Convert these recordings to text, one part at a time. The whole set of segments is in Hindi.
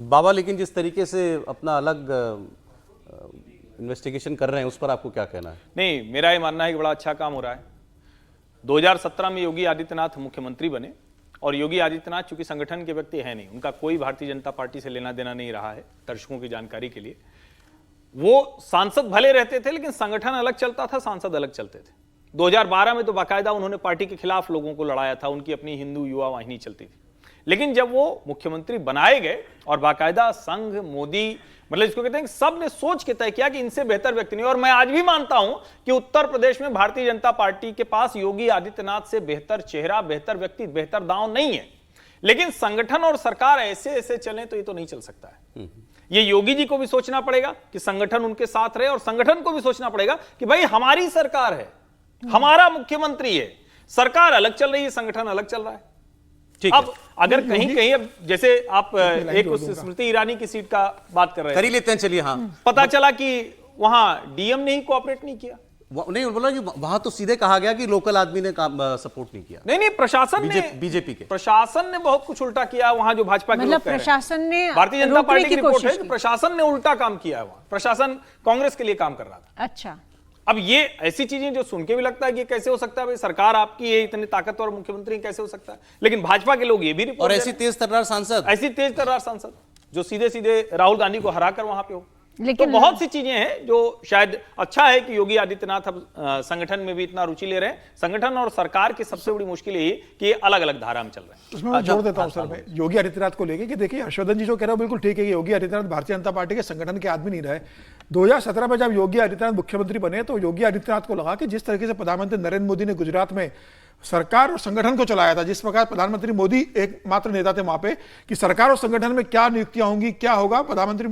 बाबा लेकिन जिस तरीके से अपना अलग इन्वेस्टिगेशन कर रहे हैं उस पर आपको क्या कहना है? नहीं, मेरा ये मानना है कि बड़ा अच्छा काम हो रहा है। 2017 में योगी आदित्यनाथ मुख्यमंत्री बने और योगी आदित्यनाथ चूंकि संगठन के व्यक्ति है नहीं, उनका कोई भारतीय जनता पार्टी से लेना देना नहीं रहा है। दर्शकों की जानकारी के लिए, वो सांसद भले रहते थे लेकिन संगठन अलग चलता था, सांसद अलग चलते थे। 2012 में तो बाकायदा उन्होंने पार्टी के खिलाफ लोगों को लड़ाया था, उनकी अपनी हिंदू युवा वाहिनी चलती थी। लेकिन जब वो मुख्यमंत्री बनाए गए और बाकायदा संघ, मोदी, मतलब इसको कहते हैं कि सब ने सोच के तय किया कि इनसे बेहतर व्यक्ति नहीं। और मैं आज भी मानता हूं कि उत्तर प्रदेश में भारतीय जनता पार्टी के पास योगी आदित्यनाथ से बेहतर चेहरा, बेहतर व्यक्ति, बेहतर दांव नहीं है। लेकिन संगठन और सरकार ऐसे ऐसे चलें तो ये तो नहीं चल सकता है। ये योगी जी को भी सोचना पड़ेगा कि संगठन उनके साथ रहे और संगठन को भी सोचना पड़ेगा कि भाई हमारी सरकार है, हमारा मुख्यमंत्री है, सरकार अलग चल रही है, संगठन अलग चल रहा है। अब अगर कहीं कहीं, अब जैसे आप एक उस स्मृति ईरानी की सीट का बात कर रहे हैं, कर ही लेते हैं, चलिए। हाँ, पता चला कि वहां डीएम ने ही कोऑपरेट नहीं किया। नहीं, बोला कि वहां तो सीधे कहा गया कि लोकल आदमी ने काम सपोर्ट नहीं किया। नहीं, प्रशासन ने, बीजेपी के प्रशासन ने बहुत कुछ उल्टा किया वहां। जो भाजपा के मतलब प्रशासन ने, भारतीय जनता पार्टी की रिपोर्ट है कि प्रशासन ने उल्टा काम किया है वहां। प्रशासन कांग्रेस के लिए काम कर रहा था। अच्छा, अब ये ऐसी चीजें जो सुन के भी लगता है कि कैसे हो सकता है, भाई सरकार आपकी है, इतने ताकतवर मुख्यमंत्री कैसे हो सकता है। लेकिन भाजपा के लोग ये भी रिपोर्ट, और ऐसी तेज तर्रार सांसद जो सीधे सीधे राहुल गांधी को हराकर वहां पे हो। लेकिन तो बहुत सी चीजें हैं जो शायद अच्छा है कि योगी आदित्यनाथ अब संगठन में भी इतना रुचि ले रहे हैं। संगठन और सरकार की सबसे बड़ी मुश्किल यही कि ये अलग अलग धारा में चल रहे हैं। उसमें मैं जोड़ देता हूं सर, मैं योगी आदित्यनाथ को लेके कि देखिए, हर्षवर्धन जी जो कह रहे हो बिल्कुल ठीक है कि योगी आदित्यनाथ भारतीय जनता पार्टी के संगठन के आदमी नहीं रहे। 2017 में जब योगी आदित्यनाथ मुख्यमंत्री बने तो योगी आदित्यनाथ को लगा कि जिस तरीके से प्रधानमंत्री नरेंद्र मोदी ने गुजरात में सरकार और संगठन को चलाया था, जिस प्रकार प्रधानमंत्री मोदी एकमात्र नेता थे वहां पे कि सरकार और संगठन में क्या नियुक्तियां होंगी, क्या होगा, प्रधानमंत्री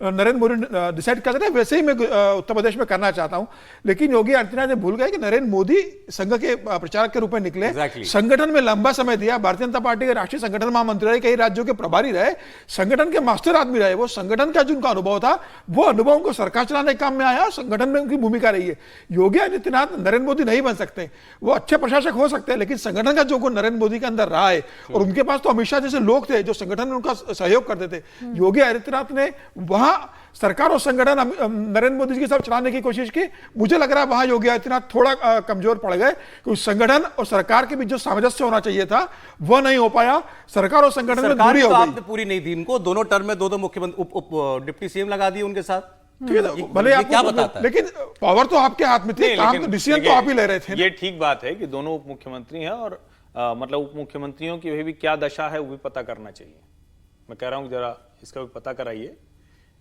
नरेंद्र मोदी डिसाइड करते थे, वैसे ही मैं उत्तर प्रदेश में करना चाहता हूं। लेकिन योगी आदित्यनाथ ने भूल गए कि नरेंद्र मोदी संघ के प्रचारक के रूप में निकले, संगठन में लंबा समय दिया, भारतीय जनता पार्टी के राष्ट्रीय संगठन महामंत्री रहे, कई राज्यों के प्रभारी रहे, संगठन के मास्टर आदमी रहे। वो संगठन का जिनका अनुभव था, वो अनुभव उनको सरकार चलाने के काम में आया, संगठन में उनकी भूमिका रही है। योगी आदित्यनाथ नरेंद्र मोदी नहीं बन सकते, वो अच्छे प्रशासक हो सकते हैं, लेकिन संगठन का जो गुण नरेंद्र मोदी के अंदर रहा है, और उनके पास तो अमित शाह जैसे लोग थे जो संगठन में उनका सहयोग करते थे। योगी आदित्यनाथ ने वहां सरकार और संगठन नरेंद्र मोदी जी के साथ चलाने की कोशिश की। मुझे लग रहा है वहां योगी आदित्यनाथ थोड़ा कमजोर पड़ गए, क्योंकि संगठन और सरकार के बीच जो सामंजस्य होना चाहिए था वो नहीं हो पाया। सरकार और संगठन में दूरी हो गई। आपने पूरी नहीं दी इनको, दोनों टर्म में दो मुख्यमंत्री डिप्टी सीएम लगा दिए उनके साथ। भले आप क्या बताते हैं, लेकिन पावर तो आपके हाथ में थी, काम डिसीजन तो आप ही ले रहे थे। ये ठीक बात है कि दोनों उप मुख्यमंत्री हैं और मतलब उप मुख्यमंत्रियों की भी क्या दशा है वो भी पता करना चाहिए। मैं कह रहा हूं जरा इसका भी पता कराइए।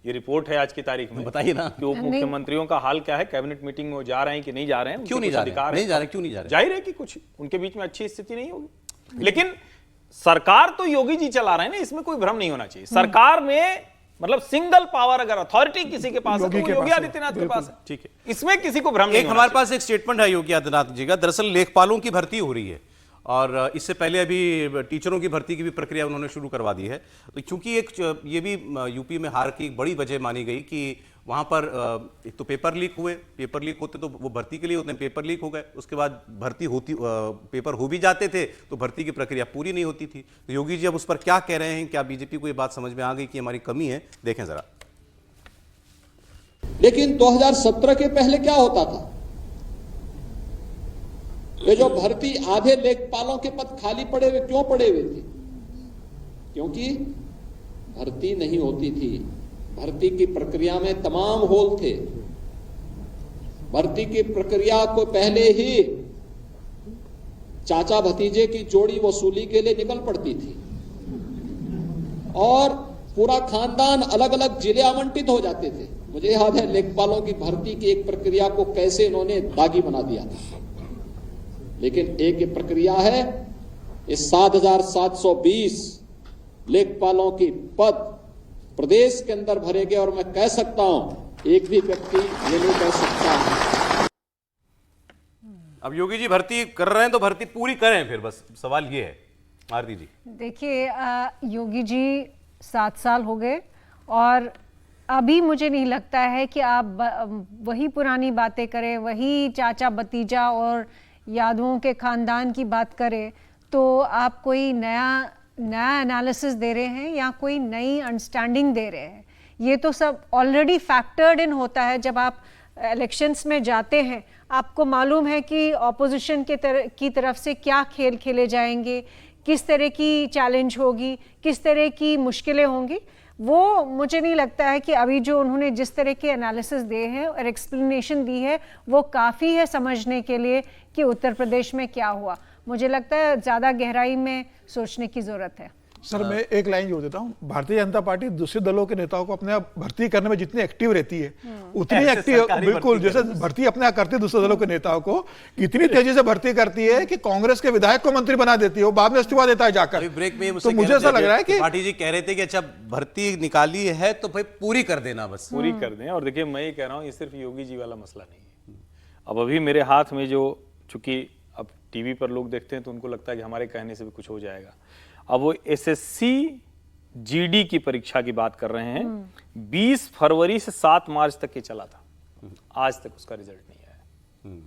ये रिपोर्ट है आज की तारीख में, बताइए ना कि उप मुख्यमंत्रियों का हाल क्या है, कैबिनेट मीटिंग में वो जा रहे हैं कि नहीं जा रहे हैं, क्यों नहीं जा रहे, क्यों नहीं जा रहे? जाहिर है कि कुछ उनके बीच में अच्छी स्थिति नहीं होगी। लेकिन सरकार तो योगी जी चला रहे हैं ना, इसमें कोई भ्रम नहीं होना चाहिए। सरकार में मतलब सिंगल पावर अगर अथॉरिटी किसी के पास है तो योगी आदित्यनाथ के पास है। ठीक है, इसमें किसी को भ्रम नहीं होना चाहिए। हमारे पास एक स्टेटमेंट है योगी आदित्यनाथ जी का। दरअसल लेखपालों की भर्ती हो रही है और इससे पहले अभी टीचरों की भर्ती की भी प्रक्रिया उन्होंने शुरू करवा दी है। तो चूंकि ये भी यूपी में हार की एक बड़ी वजह मानी गई कि वहां पर एक तो पेपर लीक होते तो वो भर्ती के लिए होते हैं, पेपर लीक हो गए, उसके बाद भर्ती होती, पेपर हो भी जाते थे तो भर्ती की प्रक्रिया पूरी नहीं होती थी। तो योगी जी अब उस पर क्या कह रहे हैं, क्या बीजेपी को ये बात समझ में आ गई कि हमारी कमी है? देखें जरा। लेकिन 2017 के पहले क्या होता था? ये जो भर्ती, आधे लेखपालों के पद खाली पड़े हुए, क्यों पड़े हुए थे? क्योंकि भर्ती नहीं होती थी। भर्ती की प्रक्रिया में तमाम होल थे। भर्ती की प्रक्रिया को पहले ही चाचा भतीजे की जोड़ी वसूली के लिए निकल पड़ती थी और पूरा खानदान अलग अलग जिले आवंटित हो जाते थे। मुझे याद है लेखपालों की भर्ती की एक प्रक्रिया को कैसे इन्होंने दागी बना दिया था। लेकिन एक प्रक्रिया है, इस 7,720 लेखपालों की पद प्रदेश के अंदर भरे गए और मैं कह सकता हूं एक भी व्यक्ति ये नहीं कह सकता। अब योगी जी भर्ती कर रहे हैं तो भर्ती पूरी करें, फिर बस सवाल ये है। आरती जी देखिए, योगी जी 7 साल हो गए और अभी मुझे नहीं लगता है कि आप वही पुरानी बातें करें, वही चाचा भतीजा और यादवों के खानदान की बात करें तो आप कोई नया नया एनालिसिस दे रहे हैं या कोई नई अंडरस्टैंडिंग दे रहे हैं। ये तो सब ऑलरेडी फैक्टर्ड इन होता है। जब आप इलेक्शंस में जाते हैं, आपको मालूम है कि ऑपोजिशन की तरफ से क्या खेल खेले जाएंगे, किस तरह की चैलेंज होगी, किस तरह की मुश्किलें होंगी। वो मुझे नहीं लगता है कि अभी जो उन्होंने जिस तरह के एनालिसिस दिए हैं और एक्सप्लेनेशन दी है वो काफ़ी है समझने के लिए कि उत्तर प्रदेश में क्या हुआ। मुझे लगता है ज़्यादा गहराई में सोचने की ज़रूरत है। सर मैं एक लाइन जोड़ देता हूँ, भारतीय जनता पार्टी दूसरे दलों के नेताओं को अपने आप भर्ती करने में जितनी एक्टिव रहती है उतनी एक्टिव, बिल्कुल जैसे भर्ती अपने आप करती है दूसरे दलों के नेताओं को, इतनी तेजी से भर्ती करती है कि कांग्रेस के विधायक को मंत्री बना देती है, वो बाद में इस्तीफा देता है जाकर। ब्रेक में तो मुझे ऐसा लग रहा है कि पाटिल जी कह रहे थे कि अच्छा भर्ती निकाली है तो भाई पूरी कर देना, बस पूरी कर दें। और देखिए मैं ये कह रहा हूँ, ये सिर्फ योगी जी वाला मसला नहीं है। अब अभी मेरे हाथ में जो, चूंकि अब टीवी पर लोग देखते हैं तो उनको लगता है कि हमारे कहने से भी कुछ हो जाएगा। अब वो एसएससी जीडी की परीक्षा की बात कर रहे हैं, 20 फरवरी से 7 मार्च तक ये चला था, आज तक उसका रिजल्ट नहीं आया।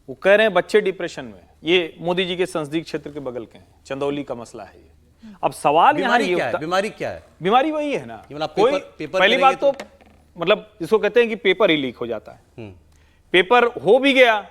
वो कह रहे हैं बच्चे डिप्रेशन में। ये मोदी जी के संसदीय क्षेत्र के बगल के हैं, चंदौली का मसला है ये। अब सवाल यहाँ ये क्या है? बीमारी क्या है? बीमारी वही है ना, मतलब कोई पेपर पहली बात तो मतलब इसको कहते हैं कि पेपर ही लीक हो जाता है। पेपर हो भी गया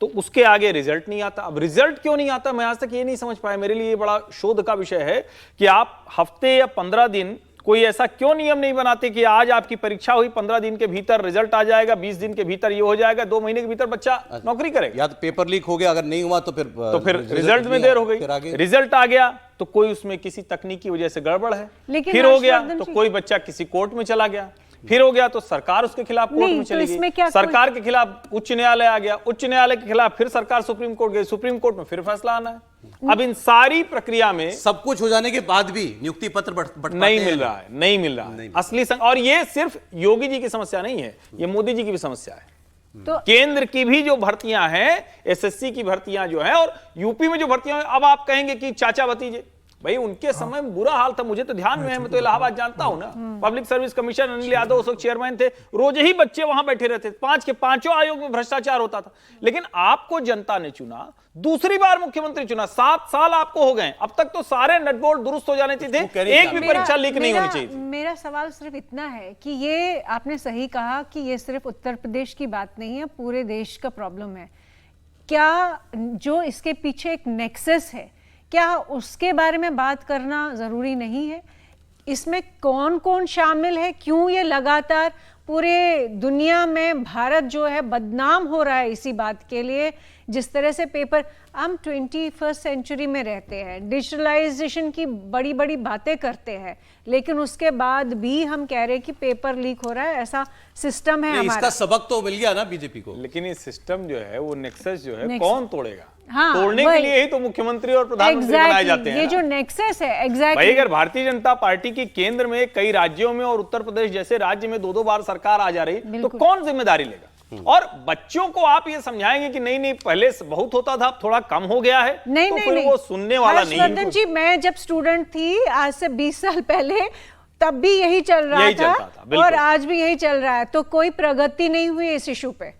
तो उसके आगे रिजल्ट नहीं आता। अब रिजल्ट क्यों नहीं आता, मैं आज तक ये नहीं समझ पाया। मेरे लिए ये बड़ा शोध का विषय है कि आप हफ्ते या 15 दिन कोई ऐसा क्यों नियम नहीं बनाते कि आज आपकी परीक्षा हुई, 15 दिन के भीतर रिजल्ट आ जाएगा, 20 दिन के भीतर ये हो जाएगा, 2 महीने के भीतर बच्चा नौकरी करेगा। या तो पेपर लीक हो गया, अगर नहीं हुआ तो फिर रिजल्ट में देर हो गई। रिजल्ट आ गया तो कोई उसमें किसी तकनीकी वजह से गड़बड़ है, फिर हो गया तो कोई बच्चा किसी कोर्ट में चला गया, फिर हो गया तो सरकार उसके खिलाफ कोर्ट में चली गई, सरकार के खिलाफ उच्च न्यायालय आ गया, उच्च न्यायालय के खिलाफ फिर सरकार सुप्रीम कोर्ट गई, सुप्रीम कोर्ट में फिर फैसला आना है। अब इन सारी प्रक्रिया में सब कुछ हो जाने के बाद भी नियुक्ति पत्र नहीं मिल रहा है, नहीं मिल रहा है असली और ये सिर्फ योगी जी की समस्या नहीं है, ये मोदी जी की भी समस्या है। तो केंद्र की भी जो भर्तियां हैं, एसएससी की भर्तियां जो है, और यूपी में जो भर्तियां हैं, अब आप कहेंगे कि चाचा भतीजे, भाई उनके समय में बुरा हाल था। मुझे तो ध्यान में है, मैं तो इलाहाबाद जानता हूं ना, public service commission Anil Yadav उस वक्त चेयरमैन थे, रोज ही बच्चे वहां बैठे रहते थे, 5 के 5 आयोग में भ्रष्टाचार होता था। लेकिन आपको जनता ने चुना, दूसरी बार मुख्यमंत्री चुना, 7 साल आपको हो गए। अब तक तो सारे नटबोल्ट दुरुस्त हो जाने चाहिए थे, एक भी परीक्षा लीक नहीं होनी चाहिए। मेरा सवाल सिर्फ इतना है कि ये आपने सही कहा कि ये सिर्फ उत्तर प्रदेश की बात नहीं है, पूरे देश का प्रॉब्लम है। क्या जो इसके पीछे एक नेक्सस है, क्या उसके बारे में बात करना जरूरी नहीं है? इसमें कौन कौन शामिल है, क्यों ये लगातार पूरे दुनिया में भारत जो है बदनाम हो रहा है इसी बात के लिए? जिस तरह से पेपर, हम 21st सेंचुरी में रहते हैं, डिजिटलाइजेशन की बड़ी बड़ी बातें करते हैं, लेकिन उसके बाद भी हम कह रहे हैं कि पेपर लीक हो रहा है, ऐसा सिस्टम है हमारा। इसका सबक तो मिल गया ना बीजेपी को। लेकिन ये सिस्टम जो है, वो नेक्सस जो है, कौन तोड़ेगा? हाँ, तोड़ने के लिए ही तो मुख्यमंत्री और प्रधानमंत्री बनाए जाते हैं। ये जो नेक्सस है, एग्जैक्टली। भाई अगर भारतीय जनता पार्टी की केंद्र में कई राज्यों में और उत्तर प्रदेश जैसे राज्य में 2-2 बार सरकार आ जा रही, तो कौन जिम्मेदारी लेगा? और बच्चों को आप ये समझाएंगे कि नहीं नहीं पहले बहुत होता था, अब थोड़ा कम हो गया है, नहीं तो नहीं, फिर नहीं। वो सुनने वाला नहीं है। हर्षवर्धन जी, मैं जब स्टूडेंट थी आज से 20 साल पहले, तब भी यही चल रहा था, और आज भी यही चल रहा है, तो कोई प्रगति नहीं हुई इस इशू पे।